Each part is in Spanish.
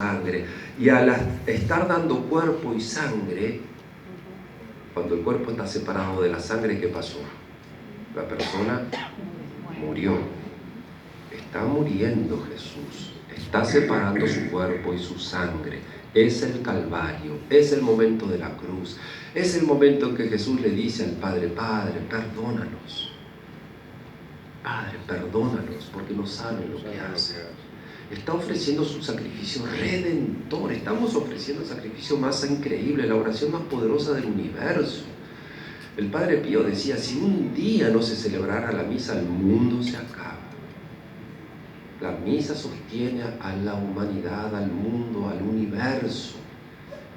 sangre. Y al estar dando cuerpo y sangre, cuando el cuerpo está separado de la sangre, ¿qué pasó? La persona murió. Está muriendo Jesús. Está separando su cuerpo y su sangre. Es el Calvario, es el momento de la cruz. Es el momento en que Jesús le dice al Padre: Padre, perdónalos. Padre, perdónalos porque no saben lo que hacen. Está ofreciendo su sacrificio redentor. Estamos ofreciendo el sacrificio más increíble, la oración más poderosa del universo. El Padre Pío decía: si un día no se celebrara la misa, el mundo se acaba. La misa sostiene a la humanidad, al mundo, al universo.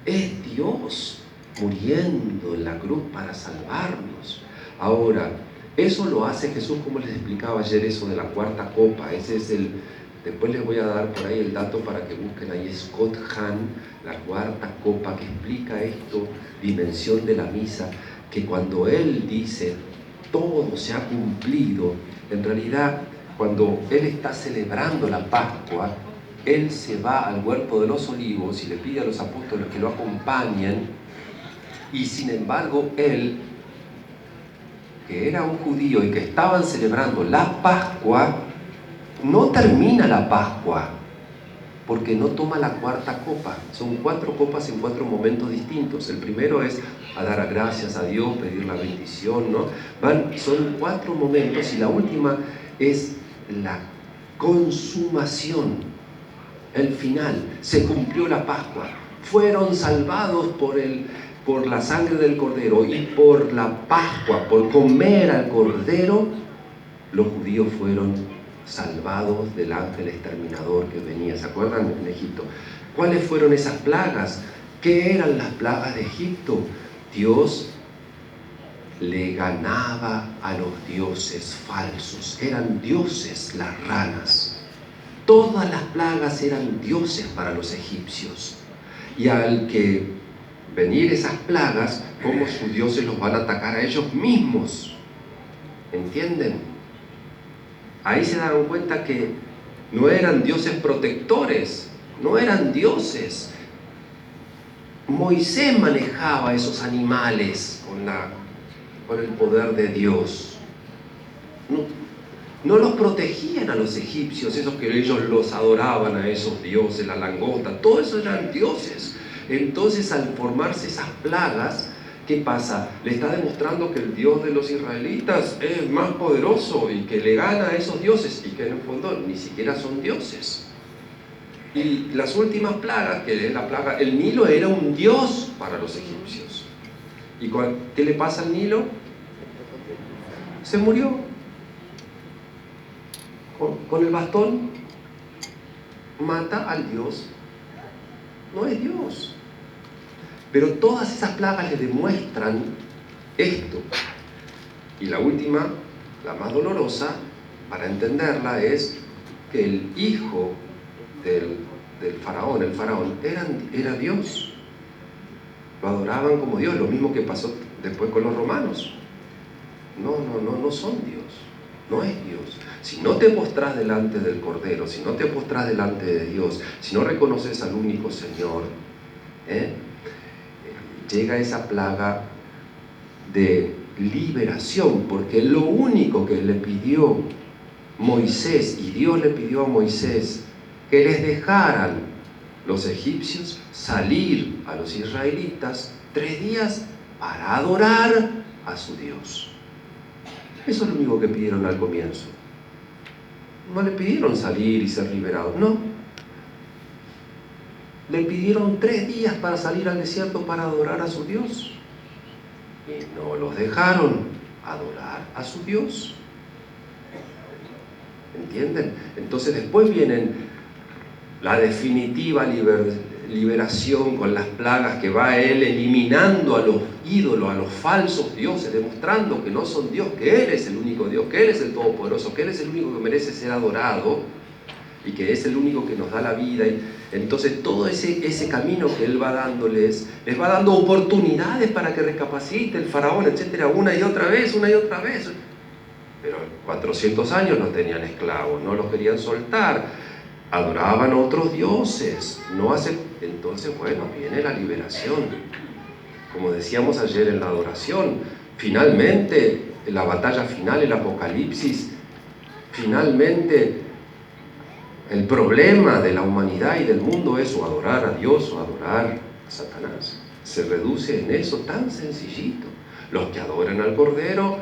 Es Dios muriendo en la cruz para salvarnos. Ahora, eso lo hace Jesús, como les explicaba ayer, eso de la cuarta copa. Ese es el... Después les voy a dar por ahí el dato para que busquen ahí Scott Hahn, la cuarta copa, que explica esto, dimensión de la misa, que cuando él dice todo se ha cumplido, en realidad cuando él está celebrando la Pascua, él se va al huerto de los olivos y le pide a los apóstoles que lo acompañen, y sin embargo él, que era un judío y que estaban celebrando la Pascua, no termina la Pascua, porque no toma la cuarta copa. Son 4 copas en 4 momentos distintos. El primero es a dar gracias a Dios, pedir la bendición, ¿no? Son 4 momentos, y la última es la consumación, el final. Se cumplió la Pascua. Fueron salvados por la sangre del Cordero, y por la Pascua, por comer al Cordero, los judíos fueron salvados del ángel exterminador que venía. ¿Se acuerdan? En Egipto. ¿Cuáles fueron esas plagas? ¿Qué eran las plagas de Egipto? Dios le ganaba a los dioses falsos. Eran dioses las ranas. Todas las plagas eran dioses para los egipcios. Y al que venir esas plagas, ¿cómo sus dioses los van a atacar a ellos mismos? ¿Entienden? Ahí se daban cuenta que no eran dioses protectores, no eran dioses. Moisés manejaba esos animales con el poder de Dios. No los protegían a los egipcios, esos que ellos los adoraban a esos dioses, la langosta, todos esos eran dioses. Entonces, al formarse esas plagas, ¿qué pasa? Le está demostrando que el Dios de los israelitas es más poderoso y que le gana a esos dioses, y que en el fondo ni siquiera son dioses. Y las últimas plagas, que es la plaga, el Nilo era un dios para los egipcios. ¿Y qué le pasa al Nilo? Se murió. Con el bastón mata al dios. No es Dios. Pero todas esas plagas le demuestran esto. Y la última, la más dolorosa, para entenderla, es que el hijo del faraón, el faraón, era Dios. Lo adoraban como Dios, lo mismo que pasó después con los romanos. No son Dios, no es Dios. Si no te postrás delante del Cordero, si no te postrás delante de Dios, si no reconoces al único Señor, llega esa plaga de liberación, porque lo único que le pidió Moisés, y Dios le pidió a Moisés, que les dejaran los egipcios salir a los israelitas 3 días para adorar a su Dios. Eso es lo único que pidieron al comienzo. No le pidieron salir y ser liberados, no. Le pidieron 3 días para salir al desierto para adorar a su Dios. Y no los dejaron adorar a su Dios. ¿Entienden? Entonces después vienen la definitiva liberación con las plagas, que va él eliminando a los ídolos, a los falsos dioses, demostrando que no son Dios, que Él es el único Dios, que Él es el Todopoderoso, que Él es el único que merece ser adorado y que es el único que nos da la vida. Y entonces todo ese camino que Él va dándoles, les va dando oportunidades para que recapacite el faraón, etcétera, una y otra vez. Pero 400 años los tenían esclavos, no los querían soltar. Adoraban otros dioses. Entonces, bueno, viene la liberación. Como decíamos ayer en la adoración, finalmente, en la batalla final, el Apocalipsis, finalmente el problema de la humanidad y del mundo es o adorar a Dios o adorar a Satanás. Se reduce en eso tan sencillito. Los que adoran al Cordero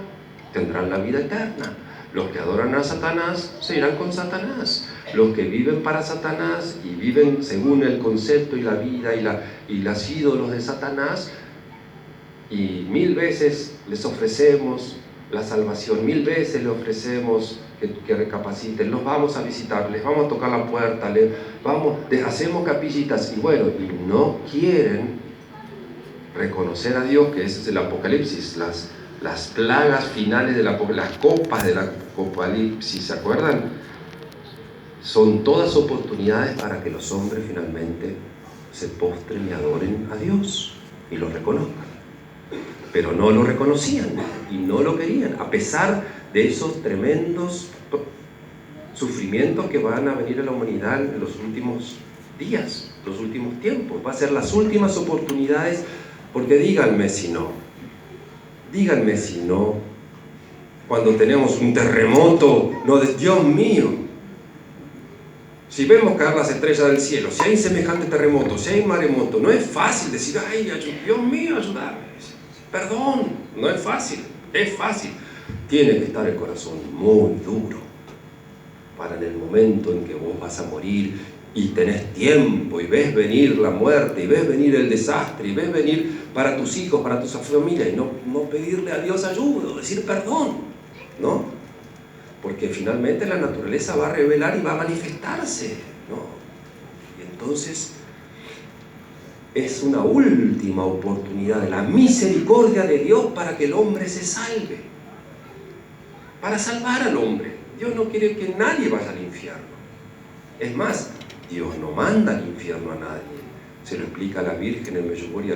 tendrán la vida eterna. Los que adoran a Satanás se irán con Satanás. Los que viven para Satanás y viven según el concepto y la vida y los ídolos de Satanás, y 1000 veces les ofrecemos la salvación, 1000 veces les ofrecemos que recapaciten, los vamos a visitar, les vamos a tocar la puerta, les hacemos capillitas, y bueno, y no quieren reconocer a Dios, que ese es el Apocalipsis, las plagas finales de las copas del Apocalipsis, ¿se acuerdan? Son todas oportunidades para que los hombres finalmente se postren y adoren a Dios y lo reconozcan. Pero no lo reconocían y no lo querían, a pesar de esos tremendos sufrimientos que van a venir a la humanidad en los últimos días, los últimos tiempos. Va a ser las últimas oportunidades, porque díganme si no, cuando tenemos un terremoto, Dios mío, si vemos caer las estrellas del cielo, si hay semejante terremoto, si hay maremoto, no es fácil decir, ay, Dios mío, ayúdame. Perdón, no es fácil, es fácil. Tiene que estar el corazón muy duro para en el momento en que vos vas a morir y tenés tiempo y ves venir la muerte y ves venir el desastre y ves venir para tus hijos, para tu familia, y no pedirle a Dios ayuda, decir perdón, ¿no? Porque finalmente la naturaleza va a revelar y va a manifestarse, ¿no? Y entonces es una última oportunidad de la misericordia de Dios para que el hombre se salve, para salvar al hombre. Dios no quiere que nadie vaya al infierno. Es más, Dios no manda al infierno a nadie. Se lo explica a la Virgen en Medjugorje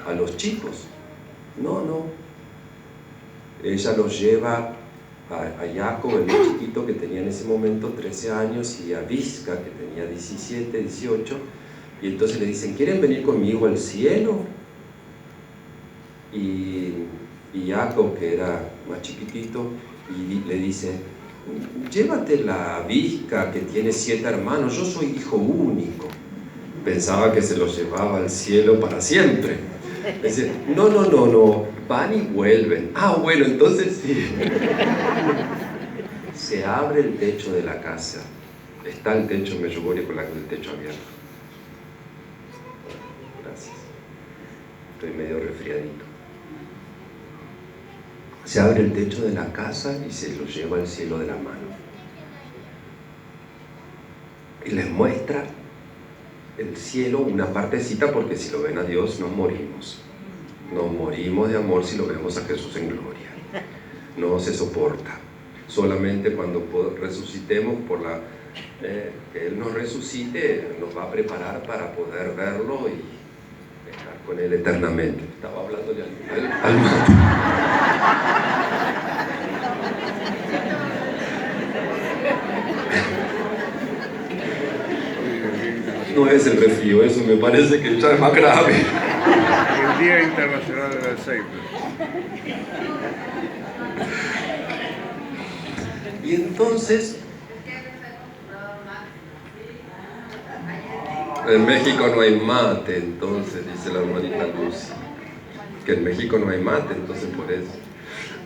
a los chicos. No. Ella los lleva a Jacob, el más chiquito que tenía en ese momento 13 años, y a Visca, que tenía 17, 18, y entonces le dicen, ¿quieren venir conmigo al cielo? Y Jacob, que era más chiquitito, y le dice, llévate la Visca, que tiene 7 hermanos, yo soy hijo único. Pensaba que se los llevaba al cielo para siempre. Dice, no, van y vuelven. Ah, bueno, entonces sí. Se abre el techo de la casa. Está el techo en Medjugorje con el techo abierto. Gracias. Estoy medio resfriadito. Se abre el techo de la casa y se lo lleva al cielo de la mano. Y les muestra el cielo una partecita, porque si lo ven a Dios nos morimos. Nos morimos de amor si lo vemos a Jesús en gloria. No se soporta. Solamente cuando resucitemos, que Él nos resucite, nos va a preparar para poder verlo y estar con Él eternamente. Estaba hablándole al No es el resfrío, eso me parece que ya es más grave. El Día Internacional del Alzheimer. Y entonces, en México no hay mate, entonces, dice la hermanita Lucy, que en México no hay mate, entonces por eso.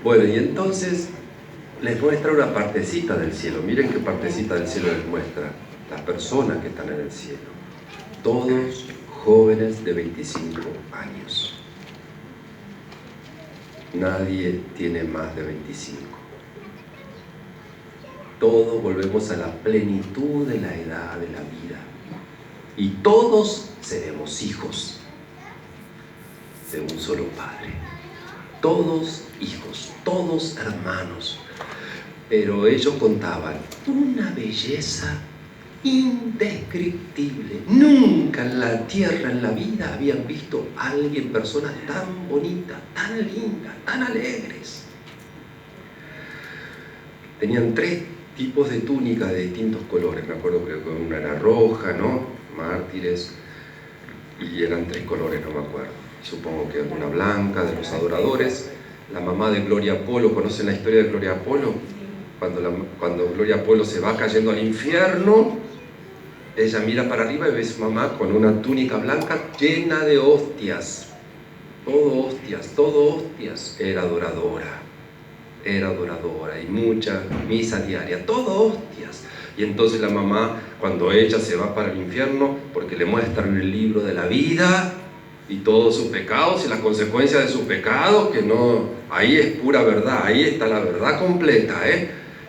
Bueno, y entonces les muestra una partecita del cielo. Miren qué partecita del cielo les muestra. Las personas que están en el cielo. Todos jóvenes de 25 años. Nadie tiene más de 25. Todos volvemos a la plenitud de la edad de la vida. Y todos seremos hijos de un solo Padre. Todos hijos, todos hermanos. Pero ellos contaban una belleza indescriptible. Nunca en la tierra, en la vida, habían visto a alguien, personas tan bonitas, tan lindas, tan alegres. Tenían 3 tipos de túnicas de distintos colores. Me acuerdo que una era roja, ¿no? Mártires, y eran 3 colores, no me acuerdo. Supongo que una blanca de los adoradores. La mamá de Gloria Polo, ¿conocen la historia de Gloria Polo? Cuando Gloria Polo se va cayendo al infierno, ella mira para arriba y ve a su mamá con una túnica blanca llena de hostias. Todo hostias. Era adoradora y mucha misa diaria, todo hostias. Y entonces la mamá, cuando ella se va para el infierno, porque le muestran el libro de la vida y todos sus pecados y las consecuencias de sus pecados, que no, ahí es pura verdad, ahí está la verdad completa,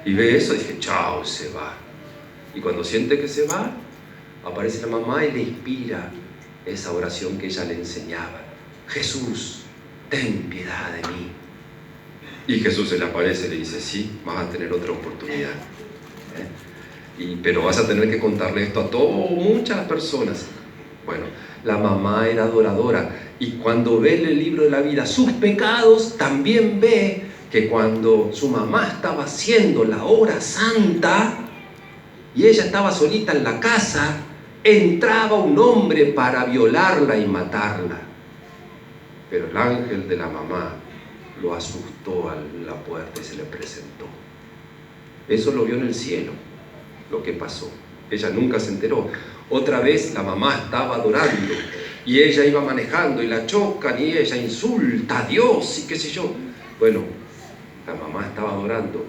y ve eso y dice, chao, se va. Y cuando siente que se va, aparece la mamá y le inspira esa oración que ella le enseñaba: Jesús, ten piedad de mí. Y Jesús se le aparece y le dice, sí, vas a tener otra oportunidad, pero vas a tener que contarle esto a muchas personas. Bueno, la mamá era adoradora, y cuando ve el libro de la vida sus pecados, también ve que cuando su mamá estaba haciendo la hora santa y ella estaba solita en la casa, entraba un hombre para violarla y matarla. Pero el ángel de la mamá lo asustó a la puerta y se le presentó. Eso lo vio en el cielo, lo que pasó. Ella nunca se enteró. Otra vez la mamá estaba adorando y ella iba manejando y la chocan y ella insulta a Dios y qué sé yo. Bueno, la mamá estaba adorando.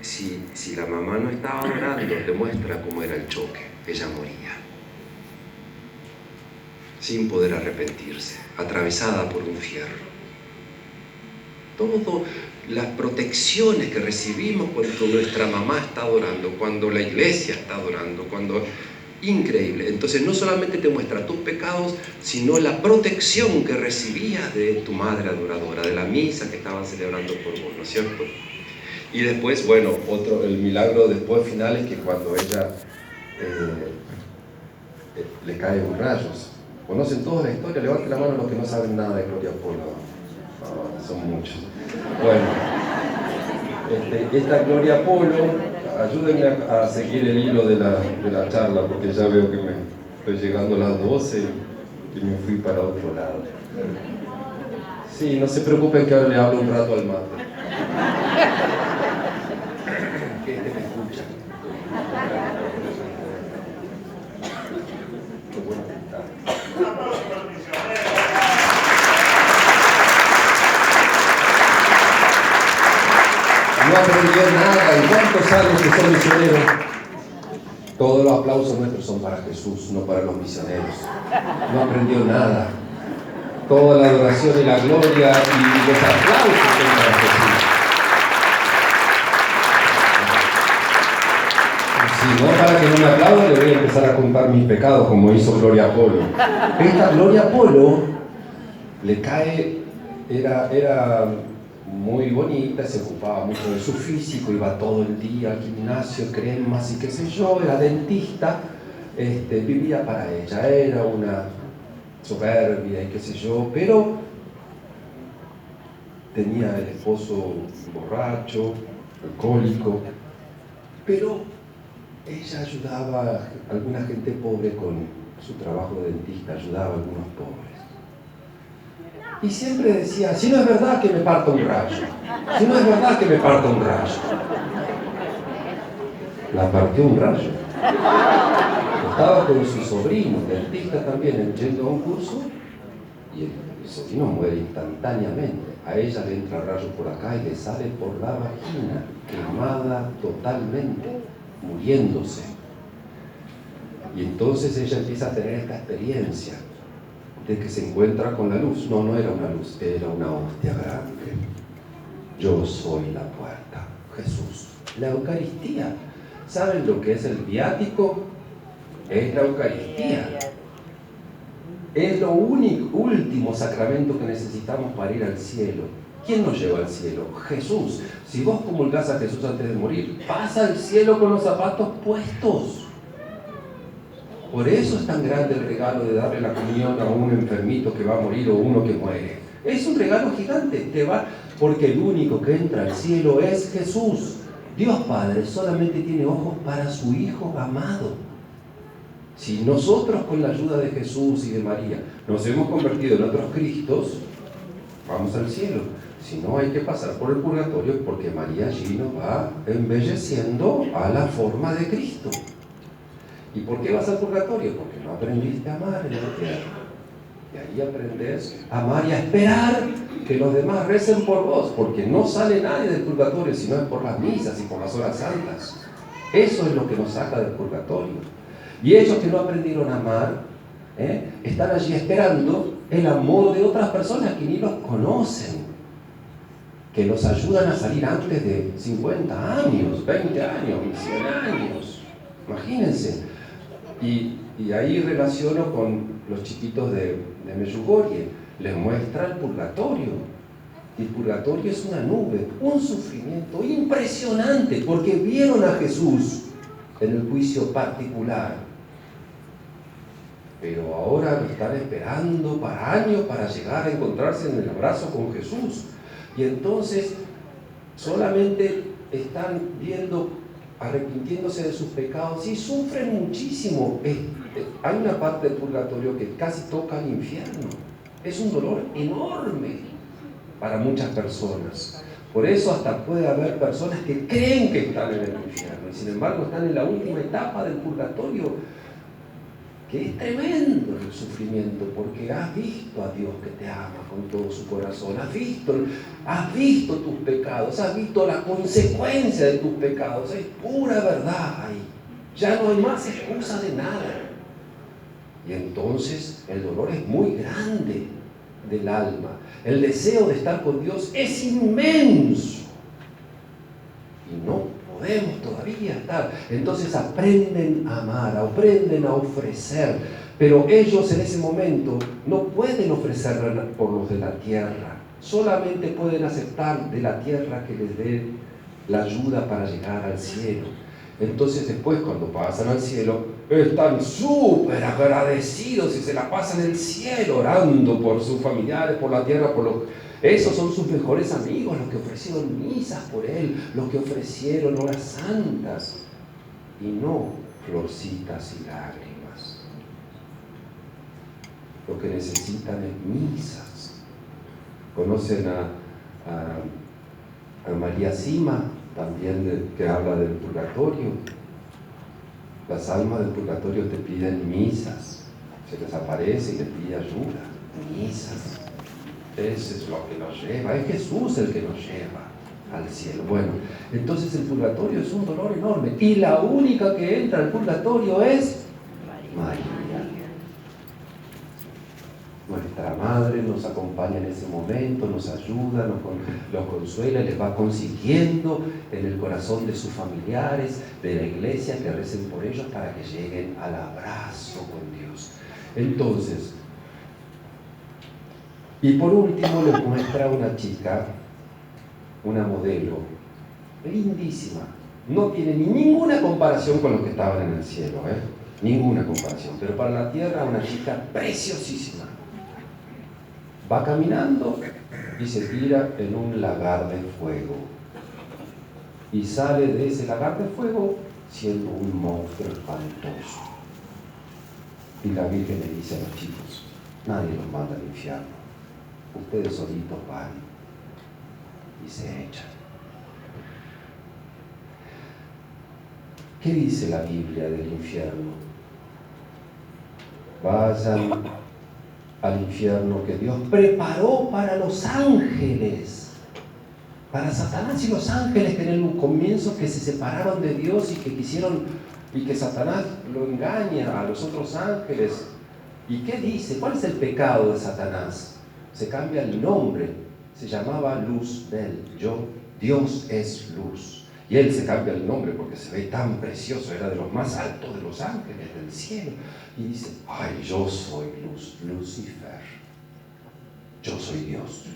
Si la mamá no estaba adorando, demuestra cómo era el choque. Ella moría sin poder arrepentirse, atravesada por un fierro. Todas las protecciones que recibimos cuando nuestra mamá está adorando, cuando la iglesia está adorando, increíble. Entonces no solamente te muestra tus pecados, sino la protección que recibías de tu madre adoradora, de la misa que estaban celebrando por vos, ¿no es cierto? Y después, bueno, el milagro después final es que cuando ella le cae un rayo. ¿Conocen toda la historia? Levanten la mano los que no saben nada de Gloria Polo. Son muchos. Bueno, esta Gloria Polo, ayúdenme a seguir el hilo de la charla, porque ya veo que me estoy llegando a las 12 y me fui para otro lado. Sí, no se preocupen que ahora le hablo un rato al mate. Que me escucha. Qué bueno que está. No aprendió nada. ¿En cuántos años que son misioneros? Todos los aplausos nuestros son para Jesús, no para los misioneros. No aprendió nada. Toda la adoración y la gloria y los aplausos son para Jesús. Si no, para que no me aplaude, le voy a empezar a contar mis pecados, como hizo Gloria Polo. Esta Gloria Polo le cae, era muy bonita, se ocupaba mucho de su físico, iba todo el día al gimnasio, cremas y qué sé yo, era dentista, vivía para ella, era una soberbia y qué sé yo, pero tenía el esposo borracho, alcohólico, pero ella ayudaba a alguna gente pobre con su trabajo de dentista, ayudaba a algunos pobres. Y siempre decía, si no es verdad que me parta un rayo, si no es verdad que me parta un rayo. La partió un rayo. Estaba con su sobrino, dentista también, yendo a un curso, y el sobrino muere instantáneamente. A ella le entra el rayo por acá y le sale por la vagina, quemada totalmente, muriéndose. Y entonces ella empieza a tener esta experiencia de que se encuentra con la luz. No era una luz, era una hostia grande. Yo soy la puerta, Jesús. La Eucaristía. ¿Saben lo que es el viático? Es la Eucaristía. Es lo último sacramento que necesitamos para ir al cielo. ¿Quién nos lleva al cielo? Jesús. Si vos comulgás a Jesús antes de morir, vas al cielo con los zapatos puestos. Por eso es tan grande el regalo de darle la comunión a un enfermito que va a morir o uno que muere. Es un regalo gigante, porque el único que entra al cielo es Jesús. Dios Padre solamente tiene ojos para su Hijo amado. Si nosotros con la ayuda de Jesús y de María nos hemos convertido en otros Cristos, vamos al cielo. Si no, hay que pasar por el purgatorio, porque María allí nos va embelleciendo a la forma de Cristo. ¿Y por qué vas al purgatorio? Porque no aprendiste a amar en la tierra. Y ahí aprendes a amar y a esperar que los demás recen por vos, porque no sale nadie del purgatorio, sino es por las misas y por las horas santas. Eso es lo que nos saca del purgatorio. Y ellos que no aprendieron a amar, están allí esperando el amor de otras personas que ni los conocen, que los ayudan a salir antes de 50 años, 20 años, 100 años. Imagínense. Y ahí relaciono con los chiquitos de Medjugorje. Les muestra el purgatorio. Y el purgatorio es una nube, un sufrimiento impresionante, porque vieron a Jesús en el juicio particular. Pero ahora lo están esperando para años para llegar a encontrarse en el abrazo con Jesús. Y entonces solamente están viendo, arrepintiéndose de sus pecados y sufren muchísimo. Hay una parte del purgatorio que casi toca al infierno. Es un dolor enorme para muchas personas. Por eso hasta puede haber personas que creen que están en el infierno y sin embargo están en la última etapa del purgatorio, que es tremendo el sufrimiento, porque has visto a Dios que te ama con todo su corazón, has visto tus pecados, has visto la consecuencia de tus pecados, es pura verdad ahí, ya no hay más excusa de nada. Y entonces el dolor es muy grande del alma, el deseo de estar con Dios es inmenso, y no podemos todavía estar. Entonces aprenden a amar, aprenden a ofrecer, pero ellos en ese momento no pueden ofrecer por los de la tierra, solamente pueden aceptar de la tierra que les dé la ayuda para llegar al cielo. Entonces después, cuando pasan al cielo, están súper agradecidos y se la pasan en el cielo orando por sus familiares, por la tierra, esos son sus mejores amigos, los que ofrecieron misas por él, los que ofrecieron horas santas, y no florcitas y lágrimas. Lo que necesitan es misas. ¿Conocen a María Sima, también que habla del purgatorio? Las almas del purgatorio te piden misas, se les aparece y les pide ayuda. Misas. Ese es lo que nos lleva, es Jesús el que nos lleva al cielo. Bueno, entonces el purgatorio es un dolor enorme, y la única que entra al purgatorio es María. Nuestra Madre nos acompaña en ese momento, nos ayuda, los consuela, les va consiguiendo en el corazón de sus familiares, de la iglesia, que recen por ellos para que lleguen al abrazo con Dios. Entonces, y por último les muestra una chica, una modelo, lindísima. No tiene ninguna comparación con los que estaban en el cielo, ninguna comparación. Pero para la tierra, una chica preciosísima. Va caminando y se tira en un lagar de fuego. Y sale de ese lagar de fuego siendo un monstruo espantoso. Y la Virgen le dice a los chicos: nadie los manda al infierno. Ustedes solitos van y se echan. ¿Qué dice la Biblia del infierno? Vayan al infierno que Dios preparó para los ángeles, para Satanás y los ángeles, que en un comienzo que se separaron de Dios y que quisieron, y que Satanás lo engaña a los otros ángeles. ¿Y qué dice? ¿Cuál es el pecado de Satanás? Se cambia el nombre, se llamaba Luzbel, Dios es luz. Y él se cambia el nombre porque se ve tan precioso, era de los más altos de los ángeles del cielo. Y dice: ay, yo soy luz, Lucifer, yo soy Dios.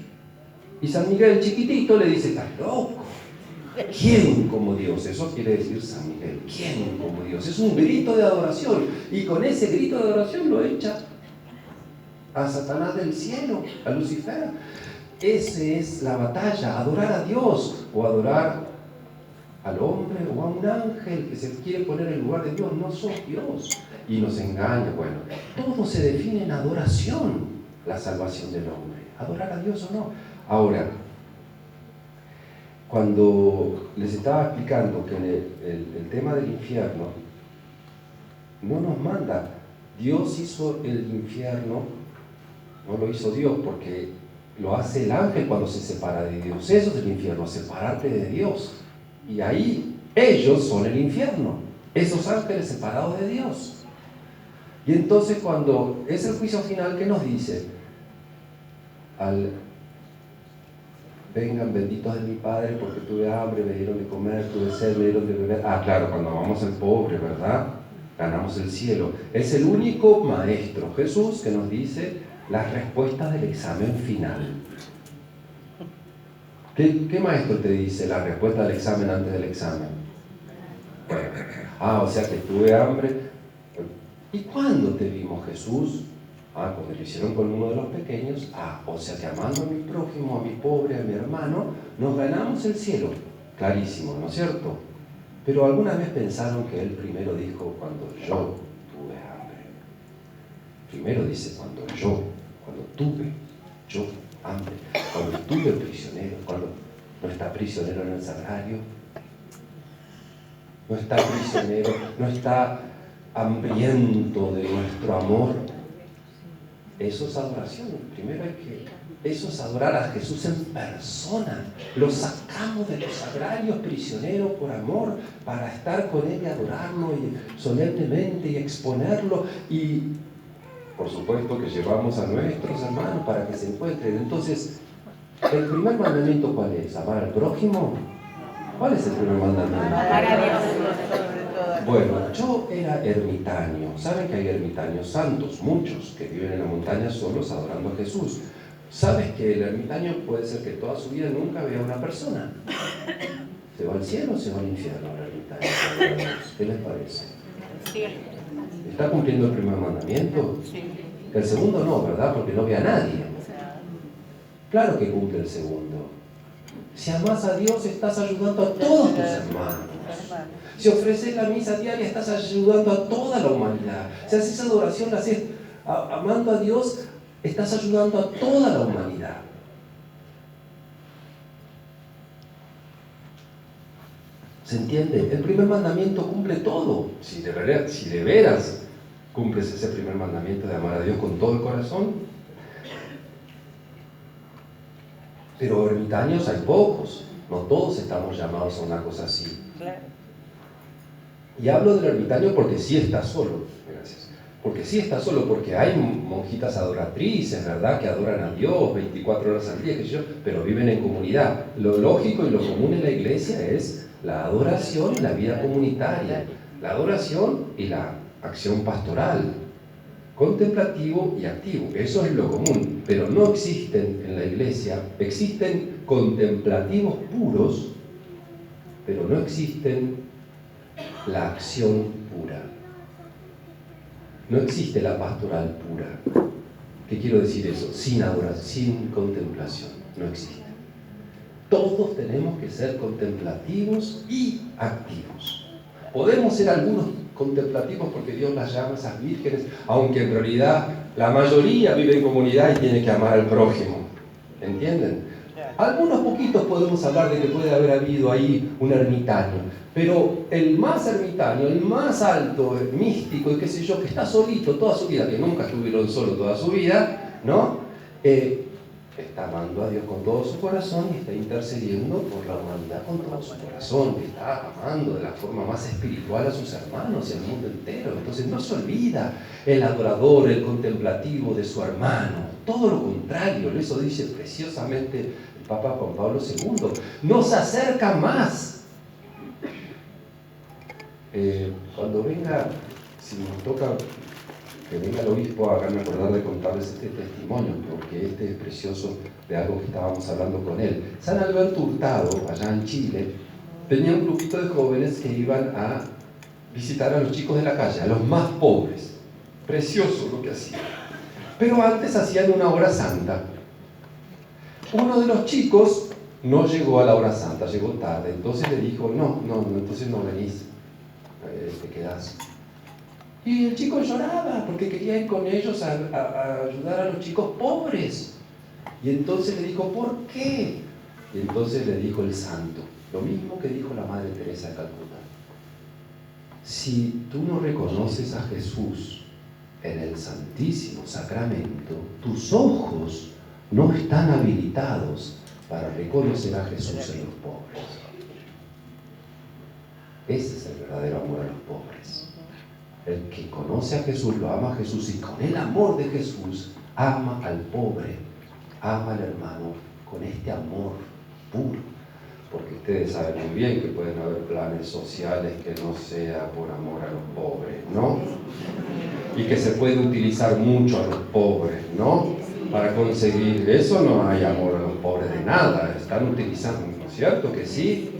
Y San Miguel chiquitito le dice: estás loco, ¿quién como Dios? Eso quiere decir San Miguel, ¿quién como Dios? Es un grito de adoración, y con ese grito de adoración lo echa a Satanás del cielo, a Lucifer. Esa es la batalla, adorar a Dios o adorar al hombre o a un ángel que se quiere poner en el lugar de Dios. No sos Dios. Y nos engaña. Bueno, todo se define en adoración, la salvación del hombre. Adorar a Dios o no. Ahora, cuando les estaba explicando que en el tema del infierno, no nos manda, Dios hizo el infierno, no lo hizo Dios, porque lo hace el ángel cuando se separa de Dios. Eso es el infierno, separarte de Dios. Y ahí ellos son el infierno, esos ángeles separados de Dios. Y entonces cuando es el juicio final, ¿qué nos dice? Vengan benditos de mi Padre, porque tuve hambre, me dieron de comer, tuve sed, me dieron de beber. Ah, claro, cuando amamos al pobre, ¿verdad? Ganamos el cielo. Es el único maestro, Jesús, que nos dice las respuestas del examen final. ¿Qué maestro te dice la respuesta del examen antes del examen? Bueno, o sea que tuve hambre. ¿Y cuándo te vimos, Jesús? Cuando lo hicieron con uno de los pequeños. O sea que amando a mi prójimo, a mi pobre, a mi hermano, nos ganamos el cielo. Clarísimo, ¿no es cierto? Pero alguna vez pensaron que él primero dijo cuando yo tuve hambre. Primero dice cuando tuve yo hambre, cuando estuve prisionero, cuando no está prisionero en el sagrario, no está prisionero, no está hambriento de nuestro amor. Eso es adoración. Primero eso es adorar a Jesús en persona. Lo sacamos de los sagrarios prisioneros por amor para estar con Él y adorarlo y solemnemente y exponerlo. Y por supuesto que llevamos a nuestros hermanos para que se encuentren. Entonces, ¿el primer mandamiento cuál es? ¿Amar al prójimo? ¿Cuál es el primer mandamiento? Amar a Dios. Bueno, yo era ermitaño. ¿Saben que hay ermitaños santos? Muchos que viven en la montaña solos adorando a Jesús. ¿Sabes que el ermitaño puede ser que toda su vida nunca vea a una persona? ¿Se va al cielo o se va al infierno el ermitaño? ¿Qué les parece? Sí. ¿Está cumpliendo el primer mandamiento? Sí. El segundo no, ¿verdad? Porque no ve a nadie. Claro que cumple el segundo. Si amas a Dios, estás ayudando a todos tus hermanos. Si ofreces la misa diaria, estás ayudando a toda la humanidad. Si haces adoración, la haces amando a Dios, estás ayudando a toda la humanidad. ¿Se entiende? El primer mandamiento cumple todo. Si de veras cumples ese primer mandamiento de amar a Dios con todo el corazón. Pero ermitaños hay pocos. No todos estamos llamados a una cosa así. Y hablo del ermitaño porque sí está solo. Gracias. Porque sí está solo, porque hay monjitas adoratrices, ¿verdad? Que adoran a Dios 24 horas al día, pero viven en comunidad. Lo lógico y lo común en la iglesia es la adoración y la vida comunitaria. La adoración y la acción pastoral. Contemplativo y activo. Eso es lo común. Pero no existen en la iglesia, existen contemplativos puros, pero no existen la acción pura. No existe la pastoral pura. ¿Qué quiero decir eso? Sin adoración, sin contemplación. No existe. Todos tenemos que ser contemplativos y activos. Podemos ser algunos contemplativos porque Dios las llama a esas vírgenes, aunque en realidad la mayoría vive en comunidad y tiene que amar al prójimo. ¿Entienden? Algunos poquitos podemos hablar de que puede haber habido ahí un ermitaño, pero el más ermitaño, el más alto, el místico y qué sé yo, que está solito toda su vida, que nunca estuvieron solo toda su vida, ¿no? Está amando a Dios con todo su corazón y está intercediendo por la humanidad con todo su corazón, está amando de la forma más espiritual a sus hermanos y al mundo entero. Entonces no se olvida el adorador, el contemplativo de su hermano, todo lo contrario. Eso dice preciosamente el Papa Juan Pablo II. Nos acerca más. Cuando venga, si nos toca que venga el obispo, háganme acordar de contarles este testimonio, porque este es precioso de algo que estábamos hablando con él. San Alberto Hurtado, allá en Chile, tenía un grupito de jóvenes que iban a visitar a los chicos de la calle, a los más pobres. Precioso lo que hacían. Pero antes hacían una hora santa. Uno de los chicos no llegó a la hora santa, llegó tarde. Entonces le dijo, no, entonces no venís, te quedás. Y el chico lloraba porque quería ir con ellos a ayudar a los chicos pobres. Y entonces le dijo, ¿por qué? Y entonces le dijo el santo, lo mismo que dijo la Madre Teresa de Calcuta. Si tú no reconoces a Jesús en el Santísimo Sacramento, tus ojos no están habilitados para reconocer a Jesús en los pobres. Ese es el verdadero amor a los pobres. El que conoce a Jesús, lo ama a Jesús, y con el amor de Jesús ama al pobre, ama al hermano con este amor puro. Porque ustedes saben muy bien que pueden haber planes sociales que no sea por amor a los pobres, ¿no? Y que se puede utilizar mucho a los pobres, ¿no? Para conseguir eso. No hay amor a los pobres de nada. Están utilizando, ¿no es cierto? Que sí.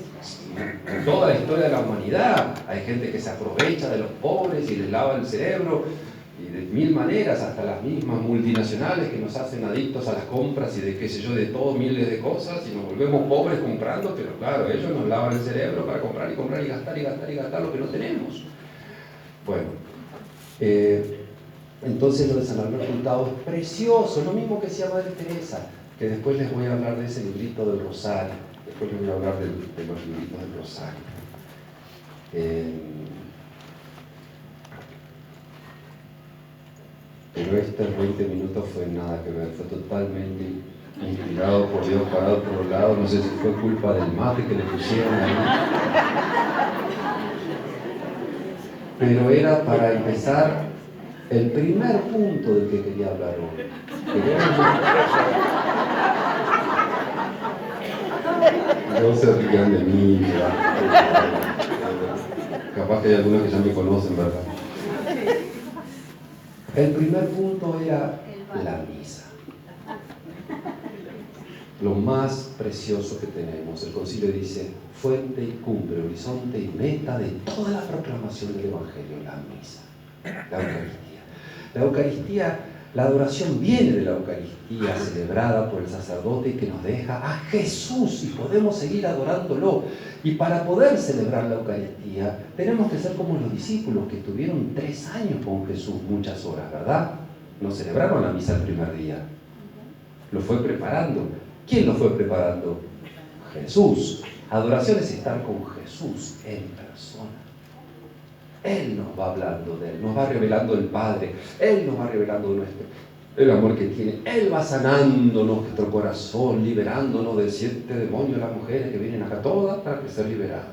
En toda la historia de la humanidad hay gente que se aprovecha de los pobres y les lava el cerebro, y de mil maneras, hasta las mismas multinacionales que nos hacen adictos a las compras y de qué sé yo, de todo, miles de cosas, y nos volvemos pobres comprando, pero claro, ellos nos lavan el cerebro para comprar y comprar y gastar y gastar y gastar lo que no tenemos. Bueno, entonces lo de San Alberto Hurtado es precioso, lo mismo que decía Madre Teresa, que después les voy a hablar de ese librito del Rosario, después les voy a hablar de los libritos del Rosario. Pero estos 20 minutos fue nada que ver, fue totalmente inspirado por Dios para otro lado. No sé si fue culpa del mate que le pusieron ahí. Pero era para empezar el primer punto del que quería hablar hoy. No se rían de mí, ¿verdad? Capaz que hay algunos que ya me conocen, ¿verdad? El primer punto era la misa. Lo más precioso que tenemos. El concilio dice, fuente y cumbre, horizonte y meta de toda la proclamación del Evangelio, la misa, la Eucaristía. La Eucaristía, la adoración viene de la Eucaristía celebrada por el sacerdote que nos deja a Jesús y podemos seguir adorándolo. Y para poder celebrar la Eucaristía tenemos que ser como los discípulos que estuvieron 3 años con Jesús, muchas horas, ¿verdad? No celebraron la misa el primer día, lo fue preparando. ¿Quién lo fue preparando? Jesús. Adoración es estar con Jesús en persona. Él nos va hablando de Él, nos va revelando el Padre, Él nos va revelando el amor que tiene, Él va sanando nuestro corazón, liberándonos de 7 demonios, las mujeres que vienen acá todas para que sean liberadas.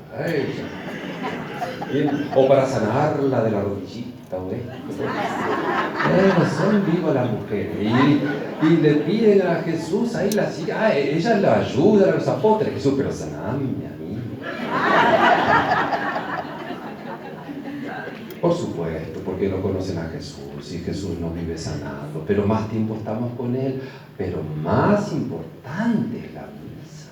O para sanarla de la rodillita, o son vivas las mujeres. Y le piden a Jesús, ahí la sigue, ella la ayuda a los apóstoles, Jesús, pero saname a mí. Por supuesto, porque no conocen a Jesús y Jesús nos vive sanando, pero más tiempo estamos con Él. Pero más importante es la misa.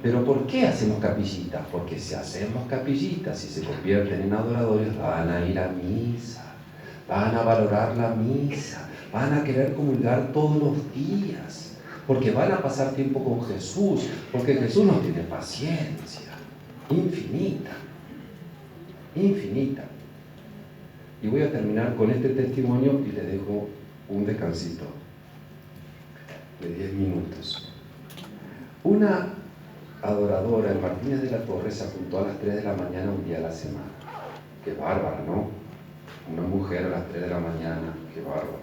¿Pero por qué hacemos capillitas? Porque si hacemos capillitas y se convierten en adoradores, van a ir a misa, van a valorar la misa, van a querer comulgar todos los días, porque van a pasar tiempo con Jesús, porque Jesús nos tiene paciencia infinita. Y voy a terminar con este testimonio y les dejo un descansito de 10 minutos. Una adoradora en Martínez de la Torre se apuntó a las 3 de la mañana un día a la semana. Qué bárbara, ¿no? Una mujer a las 3 de la mañana, qué bárbaro.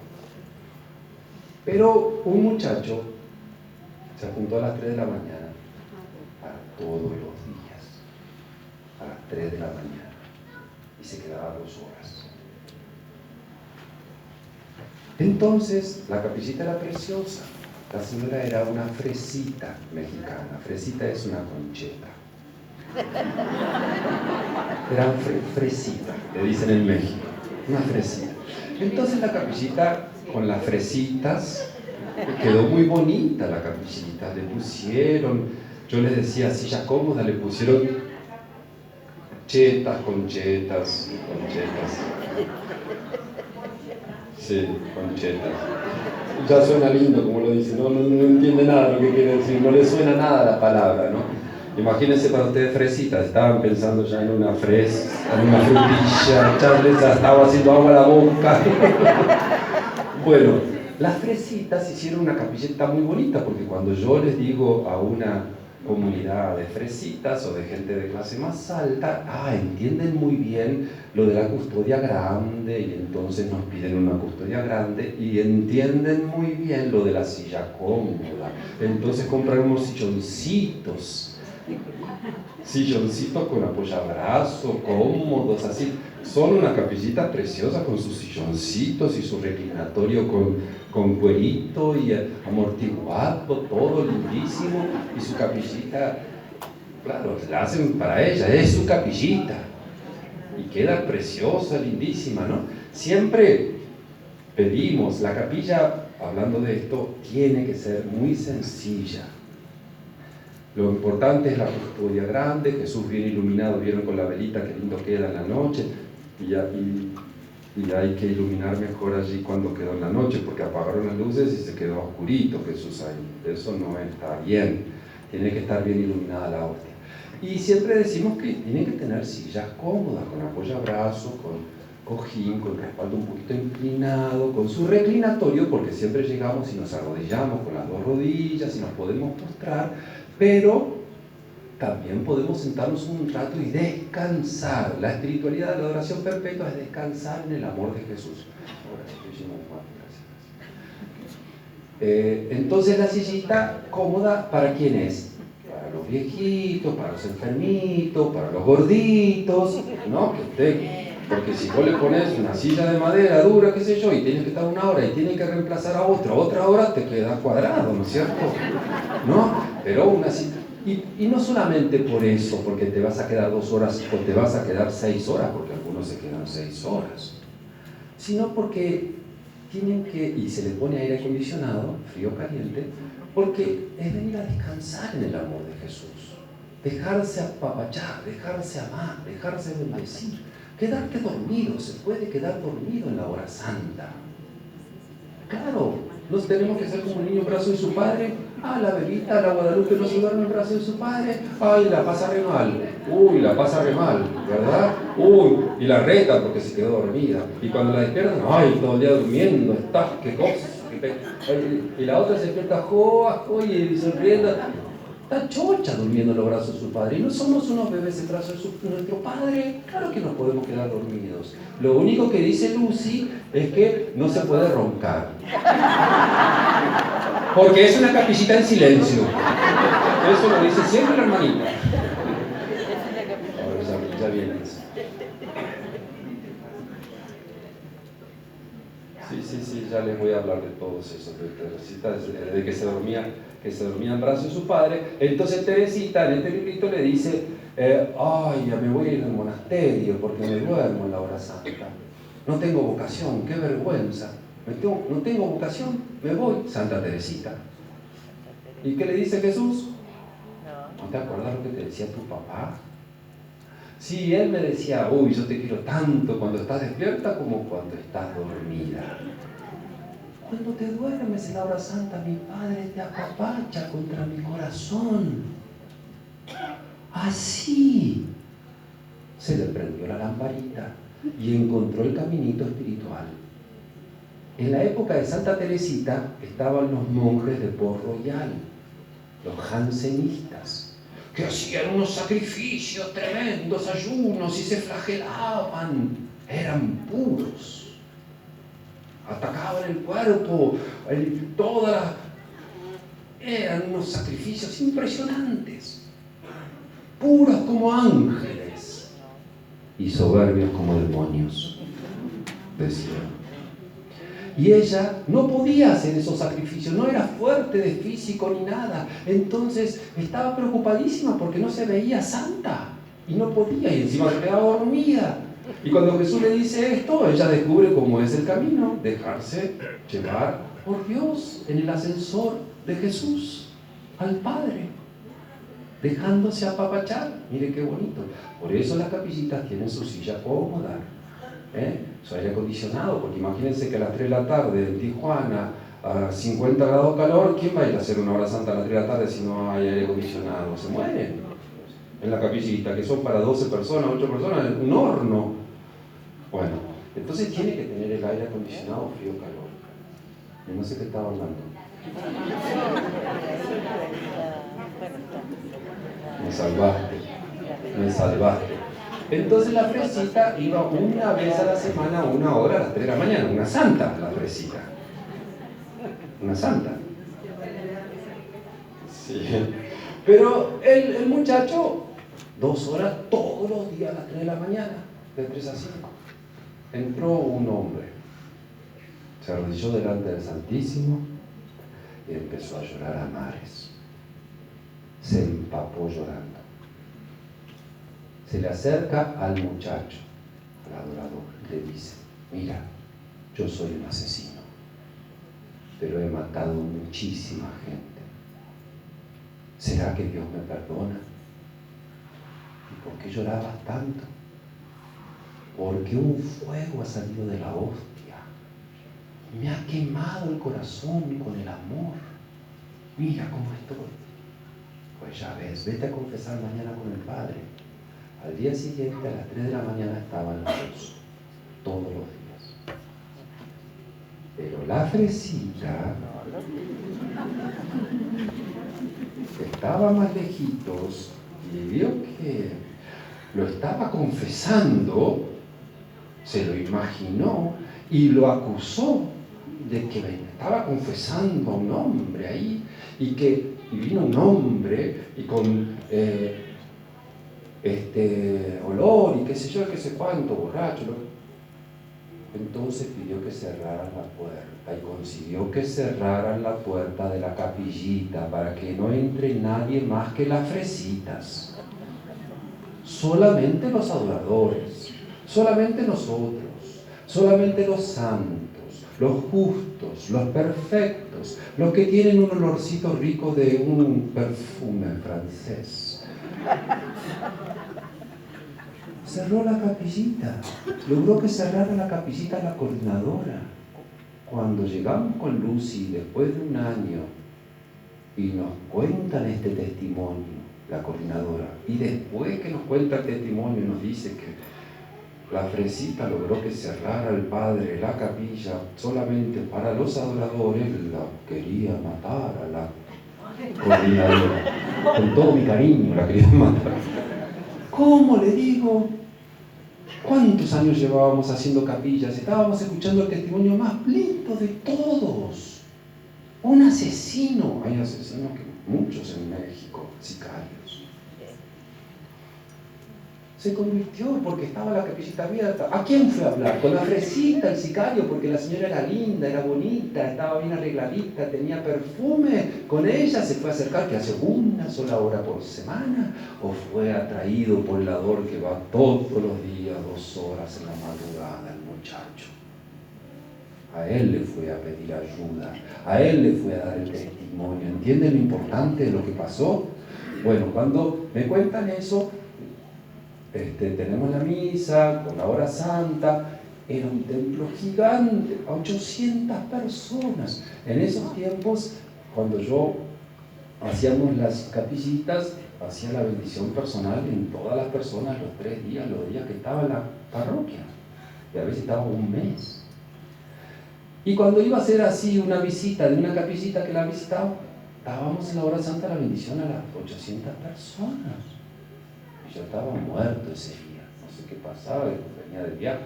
Pero un muchacho se apuntó a las 3 de la mañana para todos los días, a las 3 de la mañana. Y se quedaba 2 horas. Entonces, la capillita era preciosa. La señora era una fresita mexicana. Fresita es una concheta. Era fresita, le dicen en México. Una fresita. Entonces la capillita con las fresitas quedó muy bonita la capillita. Le pusieron, yo les decía, silla cómoda, le pusieron conchetas. Sí, conchetas. Ya suena lindo, como lo dice, no entiende nada lo que quiere decir, no le suena nada la palabra, ¿no? Imagínense para ustedes fresitas, estaban pensando ya en una fresa, en una frutilla, echarles, estaba haciendo agua a la boca. Bueno, las fresitas hicieron una capilleta muy bonita, porque cuando yo les digo a una comunidad de fresitas o de gente de clase más alta, entienden muy bien lo de la custodia grande y entonces nos piden una custodia grande y entienden muy bien lo de la silla cómoda, entonces compran unos silloncitos con apoyabrazo, cómodos, así. Son una capillita preciosa con sus silloncitos y su reclinatorio con cuerito y amortiguado, todo lindísimo. Y su capillita, claro, la hacen para ella, es su capillita. Y queda preciosa, lindísima, ¿no? Siempre pedimos, la capilla, hablando de esto, tiene que ser muy sencilla. Lo importante es la custodia grande, Jesús bien iluminado, vieron con la velita qué lindo queda en la noche, y hay que iluminar mejor allí cuando quedó en la noche, porque apagaron las luces y se quedó oscurito Jesús ahí. Eso no está bien, tiene que estar bien iluminada la hostia. Y siempre decimos que tienen que tener sillas cómodas, con apoyabrazo, con cojín, con respaldo un poquito inclinado, con su reclinatorio, porque siempre llegamos y nos arrodillamos con las dos rodillas y nos podemos postrar, pero también podemos sentarnos un rato y descansar. La espiritualidad de la oración perpetua es descansar en el amor de Jesús. Entonces la sillita cómoda, ¿para quién es? Para los viejitos, para los enfermitos, para los gorditos, ¿no? Porque si vos le pones una silla de madera dura, qué sé yo, y tienes que estar una hora y tienes que reemplazar a otra hora, te queda cuadrado, ¿no es cierto? ¿No? Pero una silla... Y no solamente por eso, porque te vas a quedar 2 horas o te vas a quedar 6 horas, porque algunos se quedan 6 horas, sino porque tienen que, y se le pone aire acondicionado, frío caliente, porque es venir a descansar en el amor de Jesús, dejarse apapachar, dejarse amar, dejarse bendecir, quedarte dormido, se puede quedar dormido en la hora santa. Claro, nos tenemos que ser como un niño en brazo de su padre. La bebita, la Guadalupe no se duerme en brazo de su padre. La pasa re mal. La pasa re mal, ¿verdad? Y la reta porque se quedó dormida. Y cuando la despiertan, todo el día durmiendo, qué cosa. Y la otra se despierta, y sonriendo. Está chocha durmiendo en los brazos de su padre. Y no somos unos bebés en brazos de nuestro padre. Claro que nos podemos quedar dormidos. Lo único que dice Lucy es que no se puede roncar. Porque es una capillita en silencio. Eso lo dice siempre la hermanita. Ahora ya viene eso. Sí, ya les voy a hablar de todos esos, de Teresita, de que se dormía en brazos de su padre. Entonces Teresita en este librito le dice, ya me voy a ir al monasterio porque me duermo en la hora santa. No tengo vocación, qué vergüenza. No tengo vocación, me voy. Santa Teresita. ¿Y qué le dice Jesús? ¿No te acuerdas lo que te decía tu papá? Sí, él me decía, yo te quiero tanto cuando estás despierta como cuando estás dormida. Cuando te duermes en la hora santa, mi Padre te apapacha contra mi corazón. Así se le prendió la lamparita y encontró el caminito espiritual. En la época de Santa Teresita estaban los monjes de Port Royal, los jansenistas, que hacían unos sacrificios tremendos, ayunos y se flagelaban, eran puros, atacaban el cuerpo, eran unos sacrificios impresionantes, puros como ángeles y soberbios como demonios, decían. Y ella no podía hacer esos sacrificios, no era fuerte de físico ni nada. Entonces estaba preocupadísima porque no se veía santa y no podía, y encima se quedaba dormida. Y cuando Jesús le dice esto, ella descubre cómo es el camino, dejarse llevar por Dios en el ascensor de Jesús al Padre, dejándose apapachar. Mire qué bonito. Por eso las capillitas tienen su silla cómoda, su aire acondicionado, porque imagínense que a las 3 de la tarde en Tijuana, a 50 grados calor, ¿quién va a ir a hacer una hora santa a las 3 de la tarde si no hay aire acondicionado? Se mueren. En la capillita, que son para 12 personas, 8 personas, un horno. Bueno, entonces tiene que tener el aire acondicionado frío o calor. Yo no sé qué estaba hablando. Me salvaste, me salvaste. Entonces la fresita iba una vez a la semana, 1 hora a las 3 de la mañana, una santa la fresita. Una santa. Sí. Pero el muchacho, 2 horas todos los días a las 3 de la mañana, de 3 a 5. Entró un hombre, se arrodilló delante del Santísimo y empezó a llorar a mares. Se empapó llorando. Se le acerca al muchacho, al adorador, y le dice: mira, yo soy un asesino, pero he matado muchísima gente. ¿Será que Dios me perdona? ¿Y por qué llorabas tanto? Porque un fuego ha salido de la hostia. Me ha quemado el corazón con el amor. Mira cómo estoy. Pues ya ves, vete a confesar mañana con el Padre. Al día siguiente, a las 3 de la mañana, estaban los dos, todos los días. Pero la fresita estaba más lejitos y vio que lo estaba confesando, se lo imaginó y lo acusó de que estaba confesando a un hombre ahí y vino un hombre y con olor y qué sé yo, qué sé cuánto, borracho. Entonces pidió que cerraran la puerta y consiguió que cerraran la puerta de la capillita para que no entre nadie más que las fresitas. Solamente los adoradores, solamente nosotros, solamente los santos, los justos, los perfectos, los que tienen un olorcito rico de un perfume francés. Cerró la capillita, logró que cerrara la capillita la coordinadora. Cuando llegamos con Lucy después de 1 año y nos cuentan este testimonio, la coordinadora, y después que nos cuenta el testimonio nos dice que la fresita logró que cerrara el padre la capilla solamente para los adoradores, la quería matar a la coordinadora. Con todo mi cariño la quería matar. ¿Cómo le digo? ¿Cuántos años llevábamos haciendo capillas? Estábamos escuchando el testimonio más lindo de todos. Un asesino. Hay asesinos que muchos en México, sicarios. Se convirtió porque estaba la capillita abierta. ¿A quién fue a hablar? Con la fresita, el sicario, porque la señora era linda, era bonita, estaba bien arregladita, tenía perfume. Con ella se fue a acercar, que hace 1 sola hora por semana, o fue atraído por el adorador que va todos los días, 2 horas en la madrugada, el muchacho. A él le fue a pedir ayuda, a él le fue a dar el testimonio. ¿Entienden lo importante de lo que pasó? Bueno, cuando me cuentan eso, tenemos la misa con la hora santa. Era un templo gigante, a 800 personas. En esos tiempos, cuando yo hacíamos las capillitas, hacía la bendición personal en todas las personas los 3 días, los días que estaba en la parroquia. Y a veces estaba 1 mes. Y cuando iba a hacer así una visita de una capillita que la visitaba, dábamos en la hora santa la bendición a las 800 personas. Y yo estaba muerto ese día, no sé qué pasaba, venía de viaje,